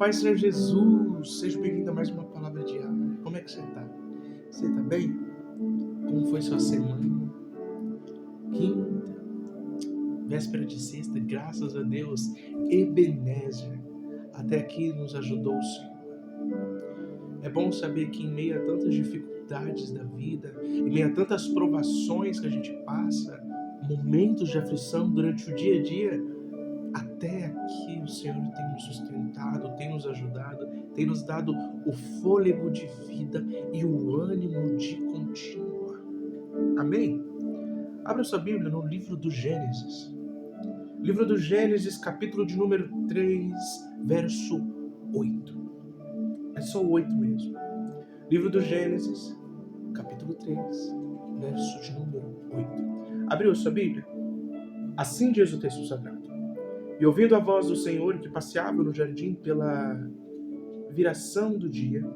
Paz Senhor Jesus, seja bem-vindo a mais uma palavra diária. Como é que você está? Você está bem? Como foi sua semana? Quinta, véspera de sexta, graças a Deus, Ebenezer, até aqui nos ajudou o Senhor. É bom saber que em meio a tantas dificuldades da vida, em meio a tantas provações que a gente passa, momentos de aflição durante o dia a dia, até aqui o Senhor tem nos sustentado, tem nos ajudado, tem nos dado o fôlego de vida e o ânimo de continuar. Amém? Abra sua Bíblia no livro do Gênesis. Livro do Gênesis, capítulo de número 3, verso 8. É só o 8 mesmo. Livro do Gênesis, capítulo 3, verso de número 8. Abriu a sua Bíblia? Assim diz o texto sagrado. E ouvindo a voz do Senhor que passeava no jardim pela viração do dia,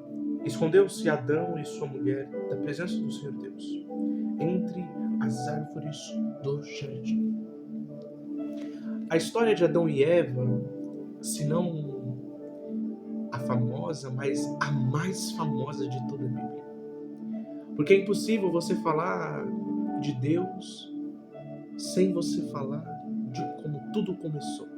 escondeu-se Adão e sua mulher da presença do Senhor Deus, entre as árvores do jardim. A história de Adão e Eva, se não a famosa, mas a mais famosa de toda a Bíblia. Porque é impossível você falar de Deus sem você falar de como tudo começou.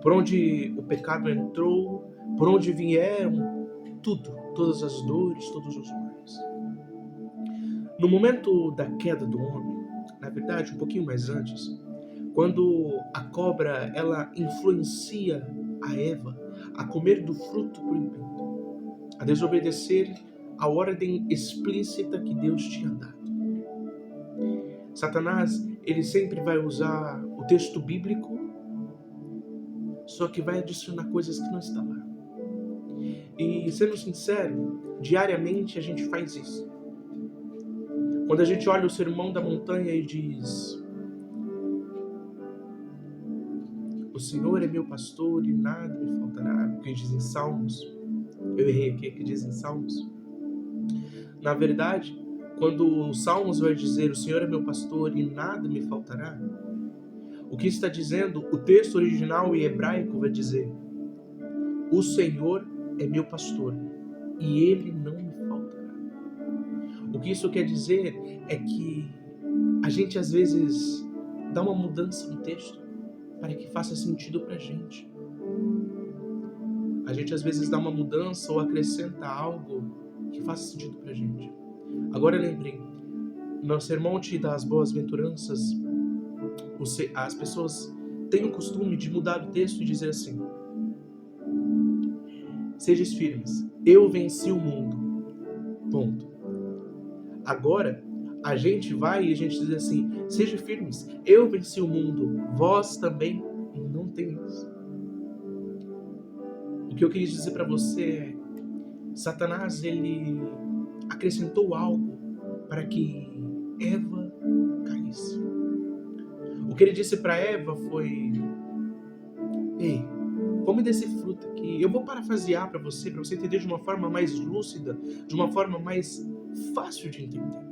Por onde o pecado entrou, por onde vieram tudo, todas as dores, todos os males. No momento da queda do homem, na verdade, um pouquinho mais antes, quando a cobra ela influencia a Eva a comer do fruto proibido, a desobedecer a ordem explícita que Deus tinha dado. Satanás, ele sempre vai usar o texto bíblico, só que vai adicionar coisas que não estão lá. E, sendo sincero, diariamente a gente faz isso. Quando a gente olha o Sermão da Montanha e diz: o Senhor é meu pastor e nada me faltará, o que diz em Salmos. Eu errei aqui, que diz em Salmos. Na verdade, quando o Salmos vai dizer: o Senhor é meu pastor e nada me faltará, o que está dizendo, o texto original em hebraico vai dizer: o Senhor é meu pastor e ele não me faltará. O que isso quer dizer é que a gente às vezes dá uma mudança no texto para que faça sentido para a gente. A gente às vezes dá uma mudança ou acrescenta algo que faça sentido para a gente. Agora lembrem, no Sermão das Boas-Aventuranças, as pessoas têm o costume de mudar o texto e dizer assim: sejam firmes, eu venci o mundo. Ponto. Agora, a gente vai e a gente diz assim: sejam firmes, eu venci o mundo, vós também não tenhais. O que eu queria dizer para você é: Satanás, ele acrescentou algo para que Eva caísse. O que ele disse para Eva foi: ei, come desse fruto aqui. Eu vou parafrasear para você entender de uma forma mais lúcida, de uma forma mais fácil de entender.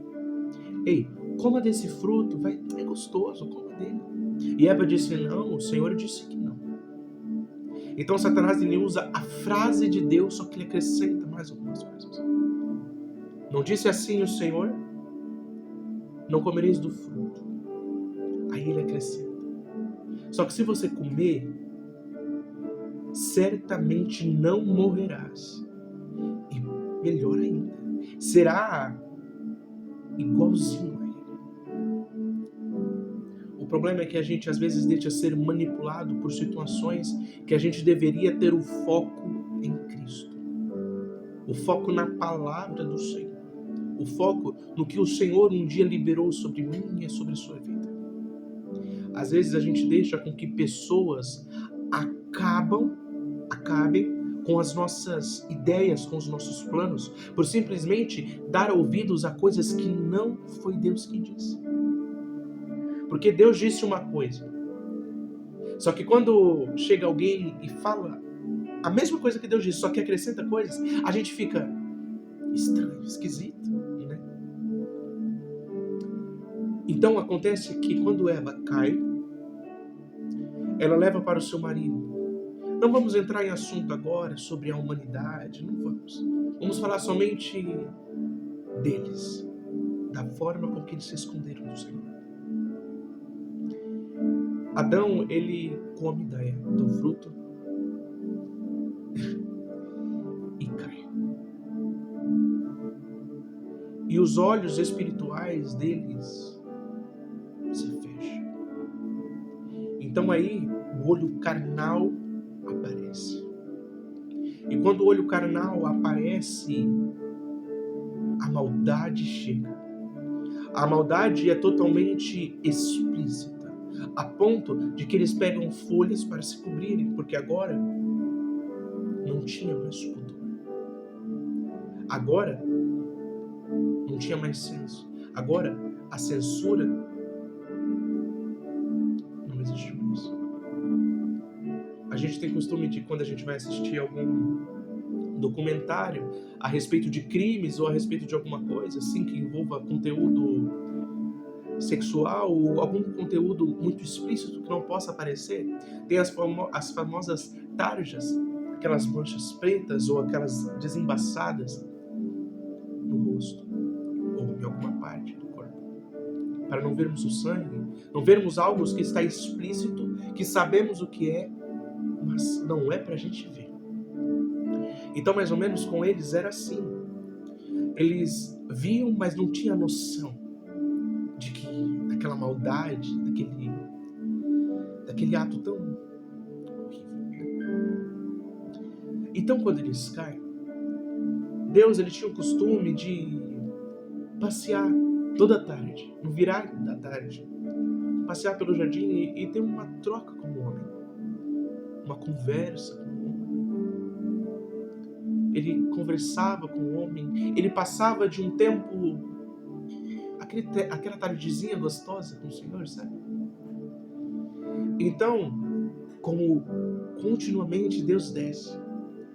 Ei, coma desse fruto, é gostoso, coma dele. E Eva disse: não, o Senhor disse que não. Então Satanás, ele usa a frase de Deus, só que ele acrescenta mais algumas coisas. Não disse assim o Senhor? Não comereis do fruto. Aí ele acrescenta: só que se você comer, certamente não morrerás. E melhor ainda, será igualzinho a ele. O problema é que a gente às vezes deixa ser manipulado por situações que a gente deveria ter o foco em Cristo. O foco na palavra do Senhor. O foco no que o Senhor um dia liberou sobre mim e sobre a sua vida. Às vezes a gente deixa com que pessoas acabem com as nossas ideias, com os nossos planos, por simplesmente dar ouvidos a coisas que não foi Deus que disse. Porque Deus disse uma coisa. Só que quando chega alguém e fala a mesma coisa que Deus disse, só que acrescenta coisas, a gente fica estranho, esquisito, né? Então acontece que quando Eva cai, ela leva para o seu marido. Não vamos entrar em assunto agora sobre a humanidade, não vamos. Vamos falar somente deles, da forma com que eles se esconderam do Senhor. Adão, ele come do fruto e cai. E os olhos espirituais deles se fecham. Então aí o olho carnal aparece. E quando o olho carnal aparece, a maldade chega. A maldade é totalmente explícita, a ponto de que eles pegam folhas para se cobrirem, porque agora não tinha mais pudor. Agora não tinha mais senso. Agora a censura não existe mais. A gente tem costume de, quando a gente vai assistir algum documentário a respeito de crimes ou a respeito de alguma coisa assim que envolva conteúdo sexual ou algum conteúdo muito explícito que não possa aparecer, tem as famosas tarjas, aquelas manchas pretas ou aquelas desembaçadas no rosto ou em alguma parte do corpo, para não vermos o sangue, não vermos algo que está explícito, que sabemos o que é, mas não é para a gente ver. Então, mais ou menos com eles era assim. Eles viam, mas não tinham noção de que daquela maldade, daquele ato tão horrível. Então, quando eles caem, Deus, ele tinha o costume de passear toda a tarde, no virar da tarde, passear pelo jardim e ter uma troca com o homem, uma conversa com o homem. Ele conversava com o homem, ele passava de um tempo, aquela tardezinha gostosa com o Senhor, sabe? Então, como continuamente Deus desce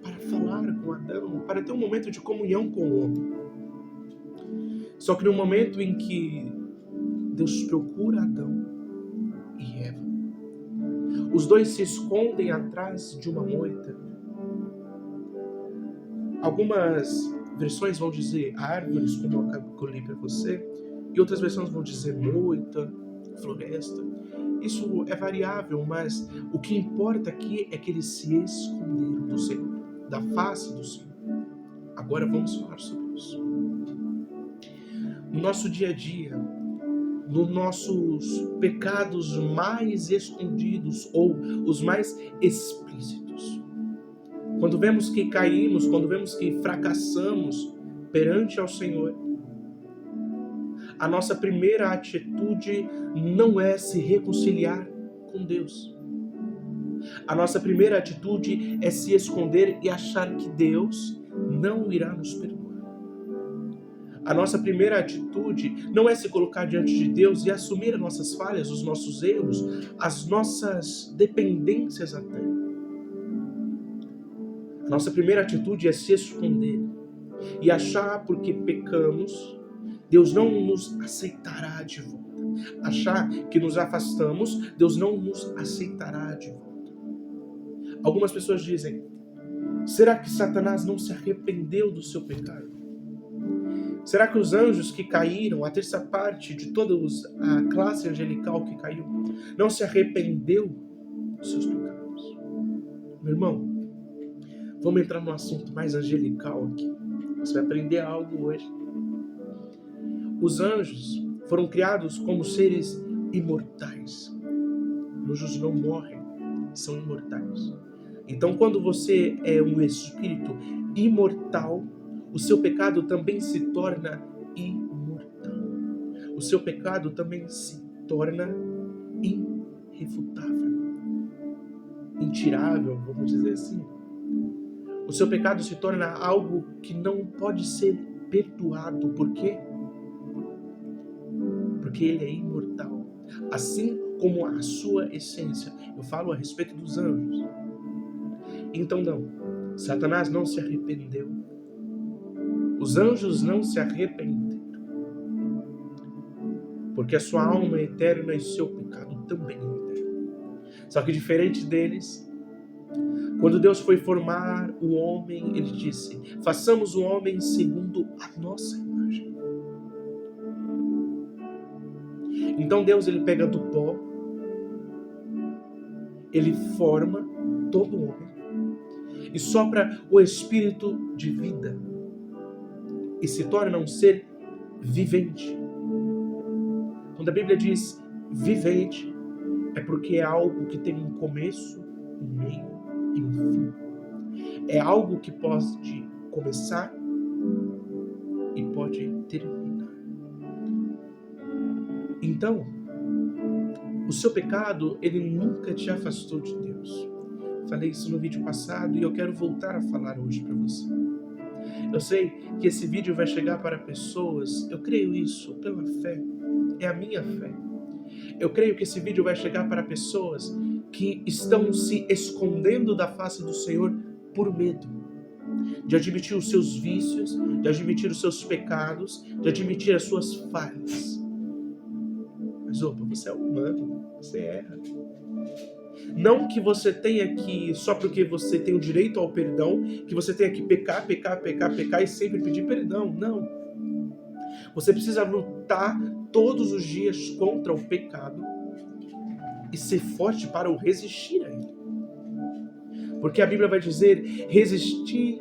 para falar com Adão, para ter um momento de comunhão com o homem. Só que no momento em que Deus procura Adão e Eva, os dois se escondem atrás de uma moita. Algumas versões vão dizer árvores, como eu acabo de ler para você, e outras versões vão dizer moita, floresta. Isso é variável, mas o que importa aqui é que eles se esconderam do Senhor, da face do Senhor. Agora vamos falar sobre isso. No nosso dia a dia, nos nossos pecados mais escondidos ou os mais explícitos, quando vemos que caímos, quando vemos que fracassamos perante ao Senhor, a nossa primeira atitude não é se reconciliar com Deus. A nossa primeira atitude é se esconder e achar que Deus não irá nos perdoar. A nossa primeira atitude não é se colocar diante de Deus e assumir as nossas falhas, os nossos erros, as nossas dependências até. A nossa primeira atitude é se esconder e achar porque pecamos, Deus não nos aceitará de volta. Achar que nos afastamos, Deus não nos aceitará de volta. Algumas pessoas dizem, será que Satanás não se arrependeu do seu pecado? Será que os anjos que caíram, a terça parte de toda a classe angelical que caiu, não se arrependeu dos seus pecados? Meu irmão, vamos entrar no assunto mais angelical aqui. Você vai aprender algo hoje. Os anjos foram criados como seres imortais. Os anjos não morrem, são imortais. Então, quando você é um espírito imortal, o seu pecado também se torna imortal. O seu pecado também se torna irrefutável, intirável, vamos dizer assim. O seu pecado se torna algo que não pode ser perdoado. Por quê? Porque ele é imortal. Assim como a sua essência. Eu falo a respeito dos anjos. Então não, Satanás não se arrependeu. Os anjos não se arrependeram. Porque a sua alma é eterna e seu pecado também é eterno. Só que diferente deles, Quando Deus foi formar o homem, ele disse: façamos o homem segundo a nossa imagem. Então Deus, ele pega do pó, ele forma todo homem e sopra o espírito de vida e se torna um ser vivente. Quando a Bíblia diz vivente, é porque é algo que tem um começo, um meio e um fim. É algo que pode começar e pode terminar. Então, o seu pecado, ele nunca te afastou de Deus. Falei isso no vídeo passado e eu quero voltar a falar hoje para você. Eu sei que esse vídeo vai chegar para pessoas, eu creio isso pela fé, é a minha fé. Eu creio que esse vídeo vai chegar para pessoas que estão se escondendo da face do Senhor por medo de admitir os seus vícios, de admitir os seus pecados, de admitir as suas falhas. Mas opa, você é humano, você erra. Não que você tenha que, só porque você tem o direito ao perdão, que você tenha que pecar e sempre pedir perdão. Não. Você precisa lutar todos os dias contra o pecado e ser forte para o resistir a ele. Porque a Bíblia vai dizer: resistir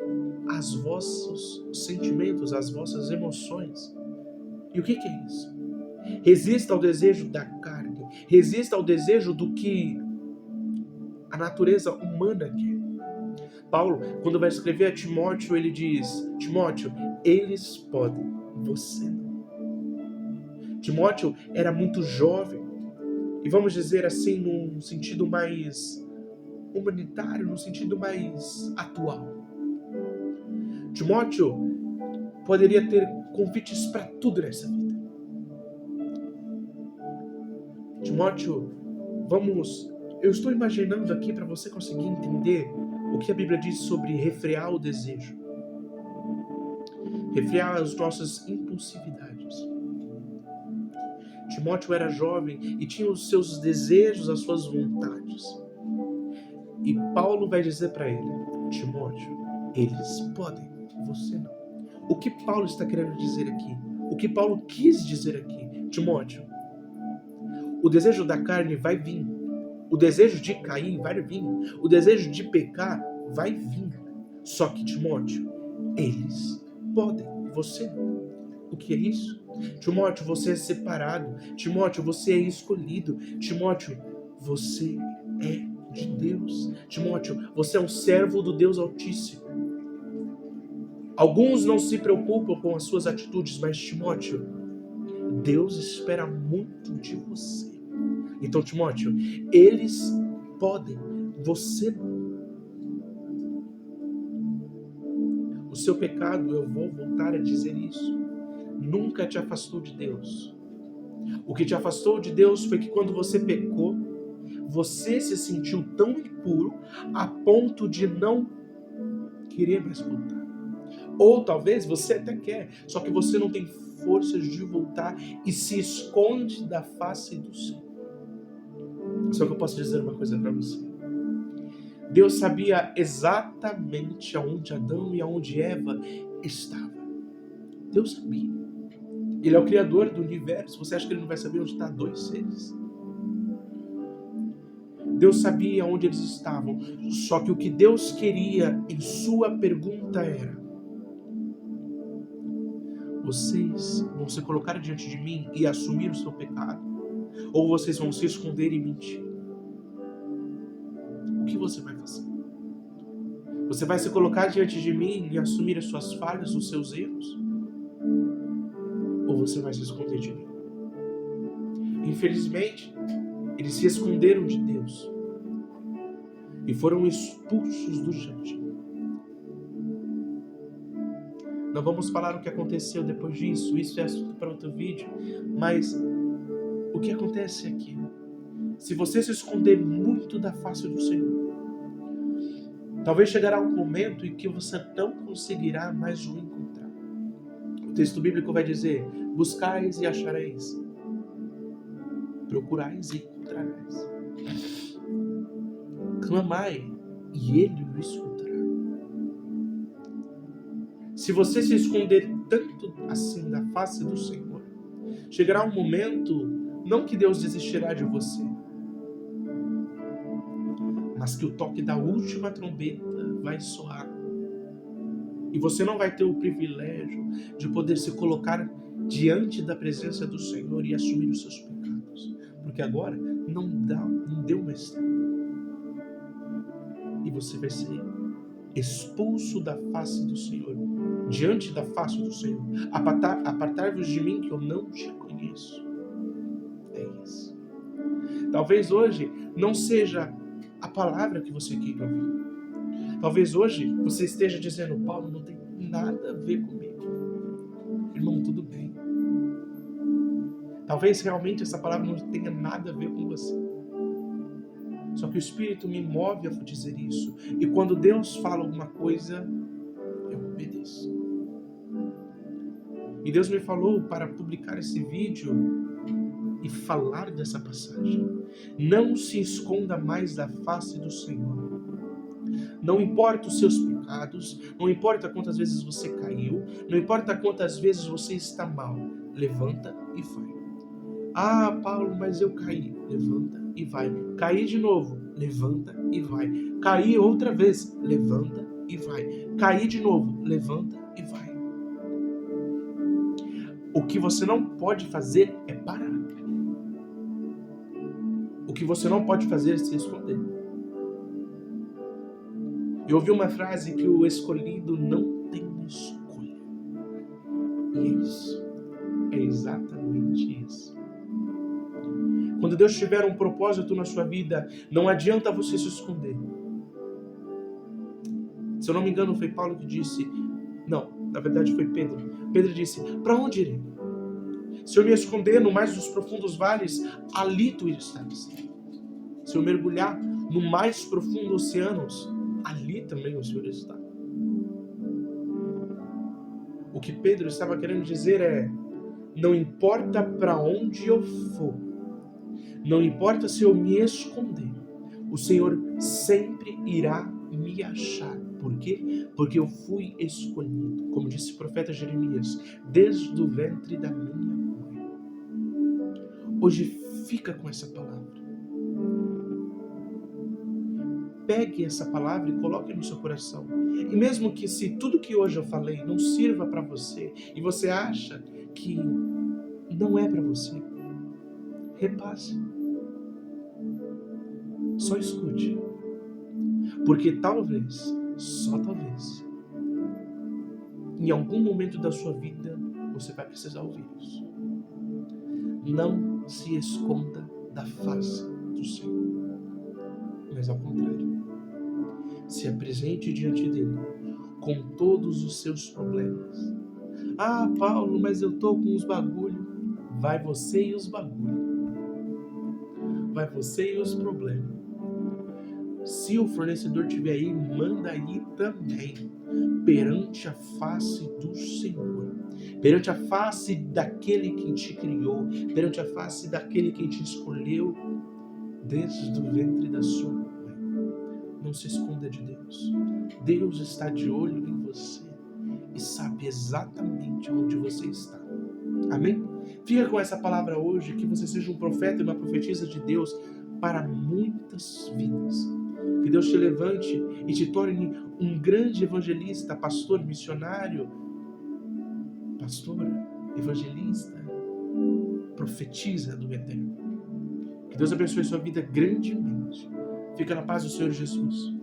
aos vossos sentimentos, às vossas emoções. E o que é isso? Resista ao desejo da carne, resista ao desejo do que a natureza humana quer. Paulo, quando vai escrever a Timóteo, ele diz: Timóteo, eles podem, você não. Timóteo era muito jovem, e vamos dizer assim, num sentido mais humanitário, num sentido mais atual. Timóteo poderia ter convites para tudo nessa vida. Timóteo, eu estou imaginando aqui para você conseguir entender o que a Bíblia diz sobre refrear o desejo. Refrear as nossas impulsividades. Timóteo era jovem e tinha os seus desejos, as suas vontades. E Paulo vai dizer para ele: Timóteo, eles podem, você não. O que Paulo está querendo dizer aqui? O que Paulo quis dizer aqui? Timóteo, o desejo da carne vai vir. O desejo de cair vai vir. O desejo de pecar vai vir. Só que, Timóteo, eles podem, você não. O que é isso? Timóteo, você é separado. Timóteo, você é escolhido. Timóteo, você é de Deus. Timóteo, você é um servo do Deus Altíssimo. Alguns não se preocupam com as suas atitudes, mas, Timóteo, Deus espera muito de você. Então, Timóteo, eles podem, você não. O seu pecado, eu vou voltar a dizer isso, nunca te afastou de Deus. O que te afastou de Deus foi que quando você pecou, você se sentiu tão impuro a ponto de não querer mais voltar. Ou talvez você até quer, só que você não tem forças de voltar e se esconde da face do Senhor. Só que eu posso dizer uma coisa para você. Deus sabia exatamente aonde Adão e aonde Eva estavam. Deus sabia. Ele é o Criador do universo. Você acha que ele não vai saber onde estão dois seres? Deus sabia onde eles estavam. Só que o que Deus queria em sua pergunta era: vocês vão se colocar diante de mim e assumir o seu pecado? Ou vocês vão se esconder e mentir? O que você vai fazer? Você vai se colocar diante de mim e assumir as suas falhas, os seus erros? Ou você vai se esconder de mim? Infelizmente, eles se esconderam de Deus e foram expulsos do jardim. Não vamos falar o que aconteceu depois disso, isso é assunto para outro vídeo, mas o que acontece aqui? Se você se esconder muito da face do Senhor, talvez chegará um momento em que você não conseguirá mais o encontrar. O texto bíblico vai dizer: buscais e achareis, procurais e encontrareis, clamai e Ele o escutará. Se você se esconder tanto assim da face do Senhor, chegará um momento, não que Deus desistirá de você, mas que o toque da última trombeta vai soar. E você não vai ter o privilégio de poder se colocar diante da presença do Senhor e assumir os seus pecados. Porque agora não deu mais tempo. E você vai ser expulso da face do Senhor, diante da face do Senhor. Apartai-vos de mim que eu não te conheço. É isso. Talvez hoje não seja a palavra que você queira ouvir. Talvez hoje você esteja dizendo: Paulo, não tem nada a ver comigo. Irmão, tudo bem. Talvez realmente essa palavra não tenha nada a ver com você. Só que o Espírito me move a dizer isso. E quando Deus fala alguma coisa, eu obedeço. E Deus me falou para publicar esse vídeo e falar dessa passagem. Não se esconda mais da face do Senhor. Não importa os seus pecados, não importa quantas vezes você caiu, não importa quantas vezes você está mal, levanta e vai. Ah, Paulo, mas eu caí. Levanta e vai. Caí de novo. Levanta e vai. Caí outra vez. Levanta e vai. Caí de novo. Levanta e vai. O que você não pode fazer é parar. O que você não pode fazer é se esconder. Eu ouvi uma frase que o escolhido não tem escolha. E é isso. É exatamente isso. Quando Deus tiver um propósito na sua vida, não adianta você se esconder. Se eu não me engano, foi Paulo que disse... Não, na verdade foi Pedro. Pedro disse: para onde irei? Se eu me esconder no mais dos profundos vales, ali tu estás. Se eu mergulhar no mais profundo oceanos, ali também o Senhor está. O que Pedro estava querendo dizer é: não importa para onde eu for, não importa se eu me esconder, o Senhor sempre irá me achar. Por quê? Porque eu fui escolhido, como disse o profeta Jeremias, desde o ventre da minha mãe. Hoje fica com essa palavra. Pegue essa palavra e coloque no seu coração. E mesmo que se tudo que hoje eu falei não sirva para você, e você acha que não é para você, repasse. Só escute. Porque talvez, só talvez, em algum momento da sua vida, você vai precisar ouvir isso. Não se esconda da face do Senhor. Mas ao contrário, se apresente diante dele com todos os seus problemas. Ah, Paulo, mas eu tô com os bagulho. Vai você e os bagulho. Vai você e os problemas. Se o fornecedor estiver aí, manda aí também. Perante a face do Senhor. Perante a face daquele que te criou. Perante a face daquele que te escolheu desde o ventre da sua mãe. Não se esconda de Deus. Deus está de olho em você e sabe exatamente onde você está. Amém? Fica com essa palavra hoje, que você seja um profeta e uma profetisa de Deus para muitas vidas. Que Deus te levante e te torne um grande evangelista, pastor, missionário, pastora, evangelista, profetiza do Eterno. Que Deus abençoe sua vida grandemente. Fica na paz do Senhor Jesus.